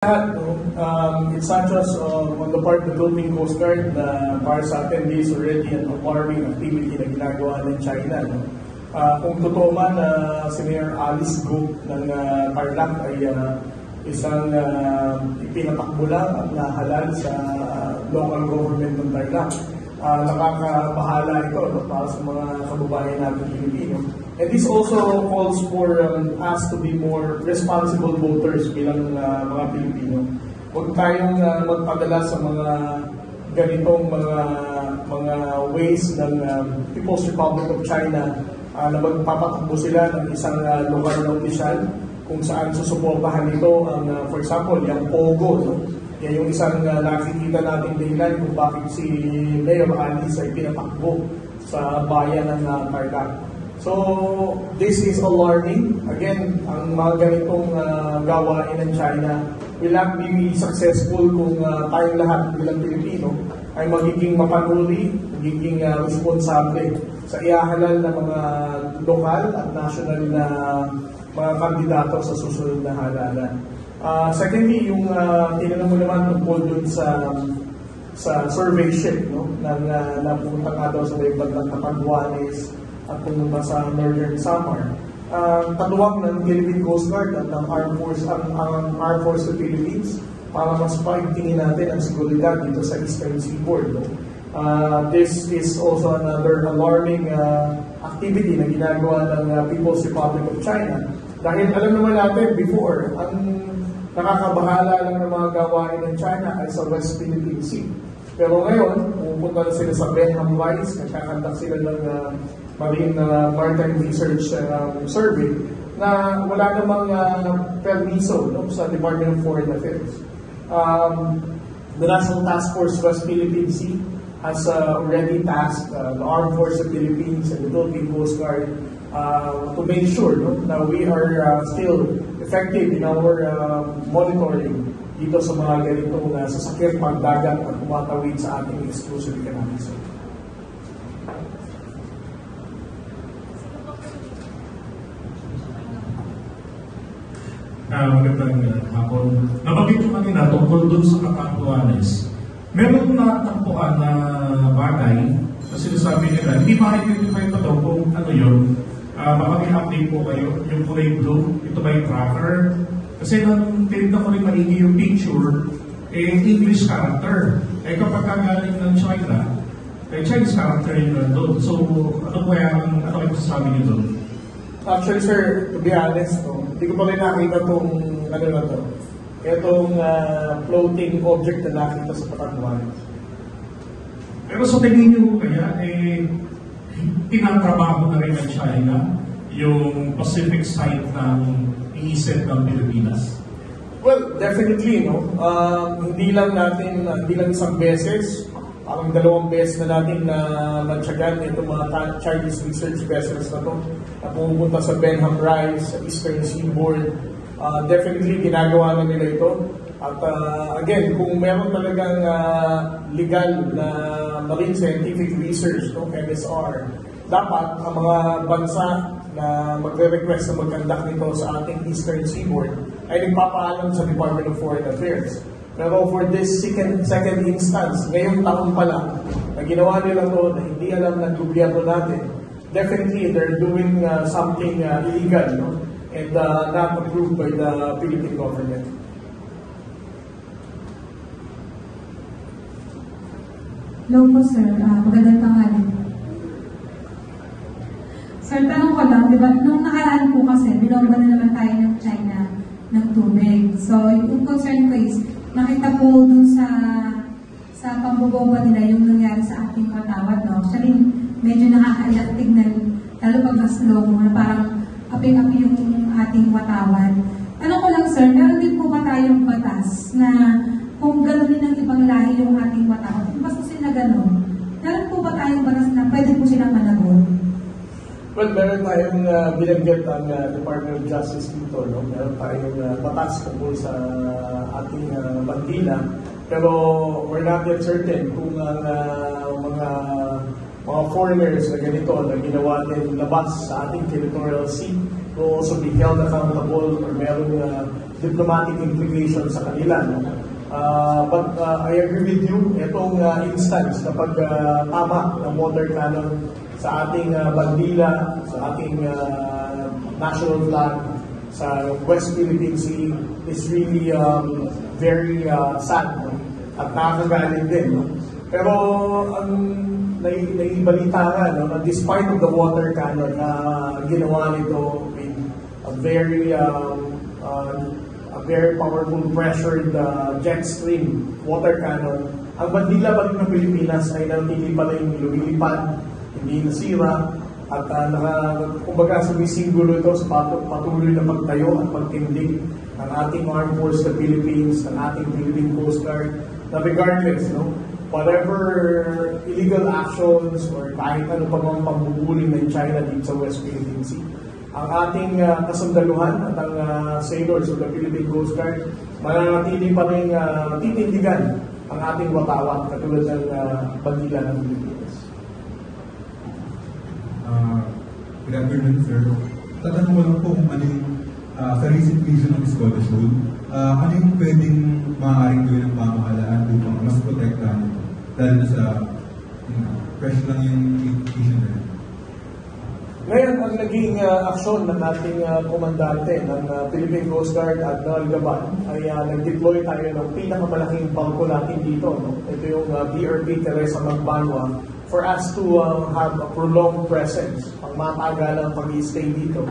It's not just on the part of the Philippine Coast Guard na para sa atin, this is already an alarming activity na ginagawa ng China. Kung totoo man si Mayor Alice Go ng Tarlac ay isang ipinatakbo lang at nahalal sa local government ng Tarlac. Nakakabahala ito para sa mga kababayan natin Pilipino. And this also calls for us to be more responsible voters bilang mga Pilipino. Huwag tayong magpadala sa mga ganitong mga ways ng People's Republic of China na magpapatakbo sila ng isang lokal na opisyal kung saan susuportahan nito ang, for example, yung Pogo. No? Yan yung isang nakikita natin dahilan kung bakit si Mayor Alice ay pinatakbo sa bayan ng Tarlac. So, this is alarming. Again, ang mga ganitong gawain ng China will not be successful kung tayong lahat bilang Pilipino ay magiging mapanuri, magiging responsable sa iahalal ng mga lokal at national na mga kandidato sa susunod na halalan. Secondly, yung tinanong mo naman tungkol dun sa survey ship, no? Napunta nga daw sa may bandang Catanduanes at pumunta sa Northern Samar. Katuwang ng Philippine Coast Guard at ng Armed Force of the Philippines para mas paigtingin natin ang seguridad dito sa Eastern Seaboard. No? This is also another alarming activity na ginagawa ng People's Republic of China. Dahil alam naman natin before, ang nakakabahala lang ng mga gawain ng China ay sa West Philippine Sea. Pero ngayon, pupunta na sila sa Benham Rise, nagkakandak sila ng Marine Maritime Research Survey na wala namang permiso sa Department of Foreign Affairs. The National Task Force West Philippine Sea has already tasked the Armed Forces of the Philippines and the Philippine Coast Guard to make sure that we are still effective in our monitoring dito sa mga ganitong sasakyan pagdagat at tumatawid sa ating exclusive economic zone. Magandang hapon. Nabanggit ko kanina tungkol dun sa Catanduanes. Meron na takpuan na bagay na sinasabi nila, hindi ma-identify pa daw kung ano yun. Baka may update po kayo, yung kulay blue, ito ba yung tracker? Kasi nang tinignan ko rin maigi yung picture, English character. Kapag kagaling ng China, Chinese character yung nandun. So, ano po yung, ano kayo sasabi niyo doon? Actually, sir, to be honest, hindi ko pa rin nakita itong, itong floating object na nakita sa Catanduanes. Pero sa tingin niyo kaya, tinatrabaho na rin ng China yung Pacific side ng iisip ng Pilipinas? Well, definitely, no? Hindi lang isang beses, parang 2 beses na natin natsagan itong mga Chinese research vessels na ito na pumupunta sa Benham Rise, sa Eastern Seaboard. Definitely, ginagawa na nila ito. At again, kung meron talagang legal na marine scientific research, MSR, dapat ang mga bansa na magre-request na mag-conduct nito sa ating Eastern Seaboard ay nagpapaalam sa Department of Foreign Affairs. Pero for this second instance, ngayong taon pa lang, na ginawa nila ito na hindi alam ng gobyerno natin, definitely they're doing something illegal, no? And not approved by the Philippine government. Hello po, sir. Magandang tanghali. Sir, tanong ko lang, di ba, nung nakaraan po kasi, binomba na naman tayo ng China ng tubig. So, yung concern ko is, nakita po dun sa pambobomba nila yung nangyari sa ating Watawat, no? Actually, medyo nakakaiyak tignan, lalo pag na-slow mo, na parang aping-api yung ating Watawat. Tanong ko lang, sir, meron din po ba tayong batas na kung gano'n din ang ibang lahi yung ating Watawat? Basta sila gano'n. Meron po ba tayong batas na pwede po silang managot? Well, meron tayong binanggit ang Department of Justice dito, no? Meron tayong batas tungkol sa ating bandila. Pero we're not yet certain kung ang mga foreigners na ganito na ginawa din labas sa ating territorial sea will also be held accountable or meron diplomatic implications sa kanila. No? But I agree with you, itong instance na pagtama ng water cannon sa ating bandila, sa ating national flag, sa West Philippine Sea is really very sad, no? At nakakagaling din. No? Pero ang naibalita nga, no, na despite of the water cannon na ginawa nito with a very powerful pressured jet stream water cannon, ang bandila pa rin ng Pilipinas ay nanatili pa rin lumilipad, hindi nasira, at kumbaga sumisimbolo ito sa patuloy na pagtayo at pagtindig ng ating Armed Forces of the Philippines, ng ating Philippine Coast Guard, na regardless, no, whatever illegal actions or kahit ano pa mga pambubuli ng China dito sa West Philippine Sea, ang ating kasundaluhan at ang sailors of the Philippine Coast Guard mananatili pa rin titindigan ang ating watawat katulad ng bandila ng Pilipinas. Good afternoon, sir. Tatanong ko lang po kung ano yung sa recent vision ng Scottish Road, ano yung pwedeng maaaring gawin ng pamahalaan upang mas protektahan ito? Dahil na sa fresh lang yung vision na yun. Ngayon, ang naging aksyon ng ating komandante ng Philippine Coast Guard at Gaban ay nag-deploy tayo ng pinakamalaking bangko natin dito. No? Ito yung BRP Teresa Magbanwa for us to have a prolonged presence, ang matagalang pag-i-stay dito,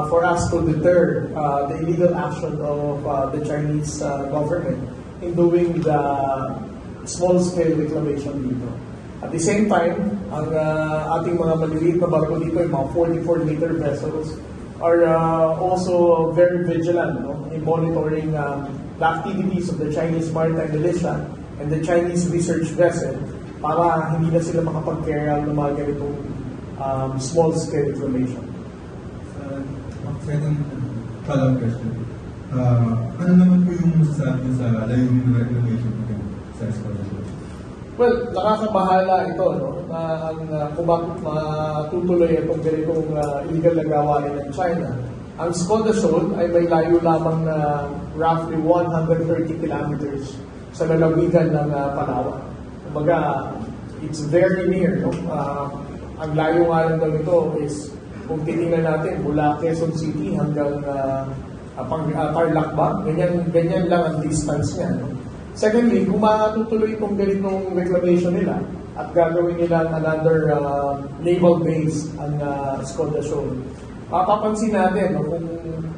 for us to deter the illegal action of the Chinese government in doing the small-scale reclamation dito. At the same time, ang ating mga maliliit na barko dito, yung mga 44-meter vessels, are also very vigilant, no, in monitoring the activities of the Chinese maritime militia and the Chinese research vessel para hindi na sila makapag-carry out ng mga ganitong small-scale reclamation. Second follow-up question. Ano naman po yung masasabi niyo sa layunin ng reclamation sa Scottish Road? Well, nakakabahala ito, no? Na kung bakit matutuloy itong ganitong illegal na gawain ng China. Ang Scottish Road ay may layo lamang na roughly 130 kilometers sa lalawigan ng Palawan. Kumbaga, it's very near, no? Ang layo nga lang daw ito is, kung titingnan natin, mula Quezon City hanggang Tarlac ba? Ganyan lang ang distance niya, no? Secondly, kung matutuloy itong ganitong reclamation nila at gagawin nila another naval base ang Scottish Road, mapapansin natin, no, kung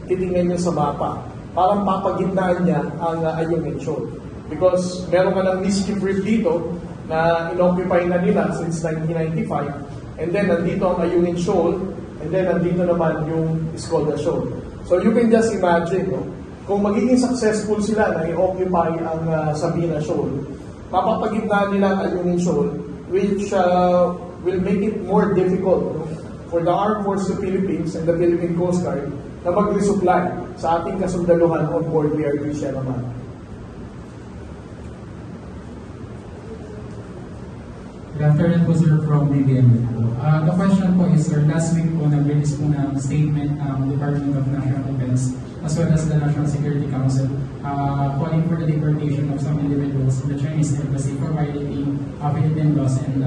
titingnan nyo sa mapa, parang papagitnaan niya ang Ayungin Shoal. Because meron ka ng mischief reef dito na inoccupy na nila since 1995, and then nandito ang Ayungin Shoal, and then nandito naman yung Scottish Shoal. So you can just imagine, no, kung magiging successful sila na i-occupy ang Sabina Shoal, mapapagitnaan nila ang Ayungin Shoal, which will make it more difficult, no, for the Armed Forces of the Philippines and the Philippine Coast Guard na mag-resupply sa ating kasundaluhan on board BRP Sierra Madre. Good afternoon po, sir, from BBM. The question po is, sir, last week po nag-release po ng statement ng Department of National Defense as well as the National Security Council calling for the deportation of some individuals in the Chinese embassy for violating Philippine laws and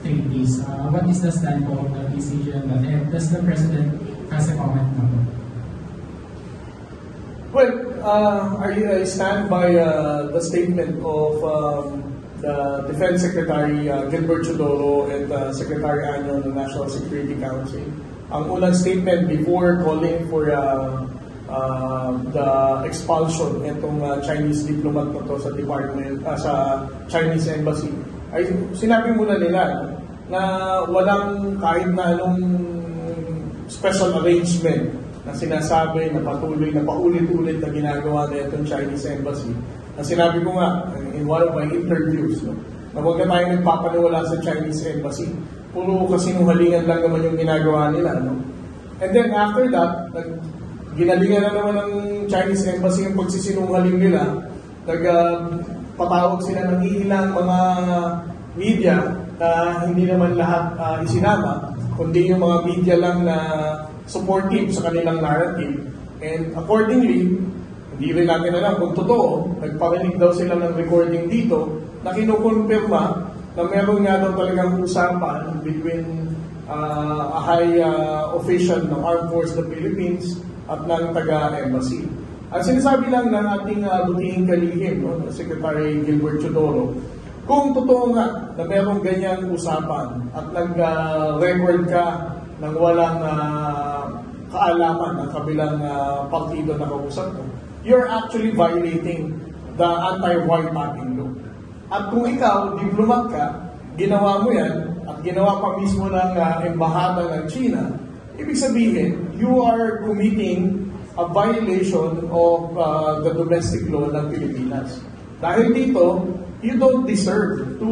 treaties. What is the stand po of the PCG on that? And does the President has a comment na po? Well, I stand by the statement of the Defense Secretary Gilbert Chodoro and Secretary Ano ng National Security Council. Ang unang statement before calling for the expulsion itong Chinese diplomat na to sa department, sa Chinese embassy, ay sinabi muna nila na walang kahit na anong special arrangement na sinasabi na patuloy na paulit-ulit na ginagawa na itong Chinese embassy. Na sinabi ko nga in one of my interviews, no, na huwag na tayo nagpapaniwala sa Chinese embassy. Puro kasinungalingan lang naman yung ginagawa nila. No? And then after that, ginalingan na naman ng Chinese embassy yung pagsisinungaling nila. Patawag sila ng ilang mga media na hindi naman lahat isinama, kundi yung mga media lang na supportive sa kanilang narrative. And accordingly, Hindi rin natin alam kung totoo, nagparinig daw sila ng recording dito na kinukonfirma na meron nga daw talagang usapan between a high official ng Armed Force of the Philippines at ng taga-embassy. Ang sinasabi lang ng ating butihing kalihim, no, Secretary Gilbert Chodoro, kung totoo nga na merong ganyang usapan at nag-record ka ng walang kaalaman ng kabilang partido na kausap mo, you're actually violating the anti-wiretapping law. At kung ikaw, diplomat ka, ginawa mo yan, at ginawa pa mismo ng embahada ng China, ibig sabihin, you are committing a violation of the domestic law ng Pilipinas. Dahil dito, you don't deserve to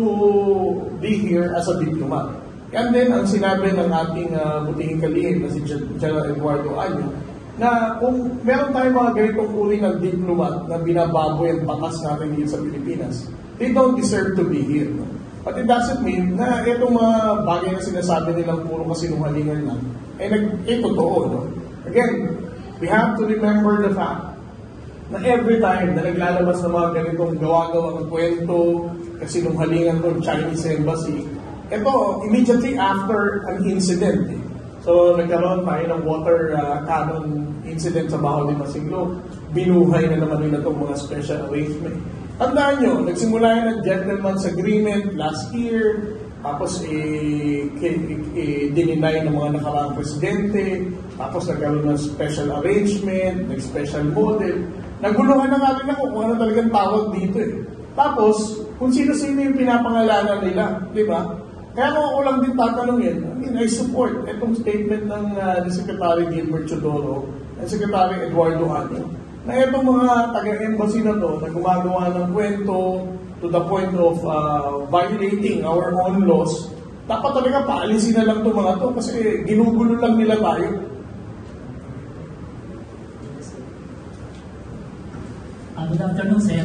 be here as a diplomat. And then, ang sinabi ng ating butihing kalihim na si General Eduardo Año, na kung meron tayong mga ganitong uri ng diplomat na binababoy ang batas natin dito sa Pilipinas, they don't deserve to be here. No? But it doesn't mean na itong mga bagay na sinasabi nilang puro kasinungalingan lang, totoo. No? Again, we have to remember the fact na every time na naglalabas ng mga ganitong gawa-gawa ng kwento, kasinungalingan ng Chinese Embassy, ito, immediately after an incident. So, nagkaroon tayo ng water cannon incident sa Baho de Masinloc. Binuhay na naman nila itong mga special arrangement. Tandaan nyo, nagsimula yan ng gentleman's agreement last year, tapos dininay ng mga nakaraang presidente, tapos nagkaroon ng special arrangement, nag-special model. Naguluhan na nga rin ako kung ano talagang tawag dito eh. Tapos, kung sino-sino yung pinapangalanan nila, di ba? Kaya kung ako lang din tatanungin, I support itong statement ng Secretary Gilbert Chodoro at Secretary Eduardo Año na itong mga taga-embassy na to na gumagawa ng kwento to the point of violating our own laws, dapat talaga paalisin na lang itong mga to kasi ginugulo lang nila tayo. Good afternoon, sir.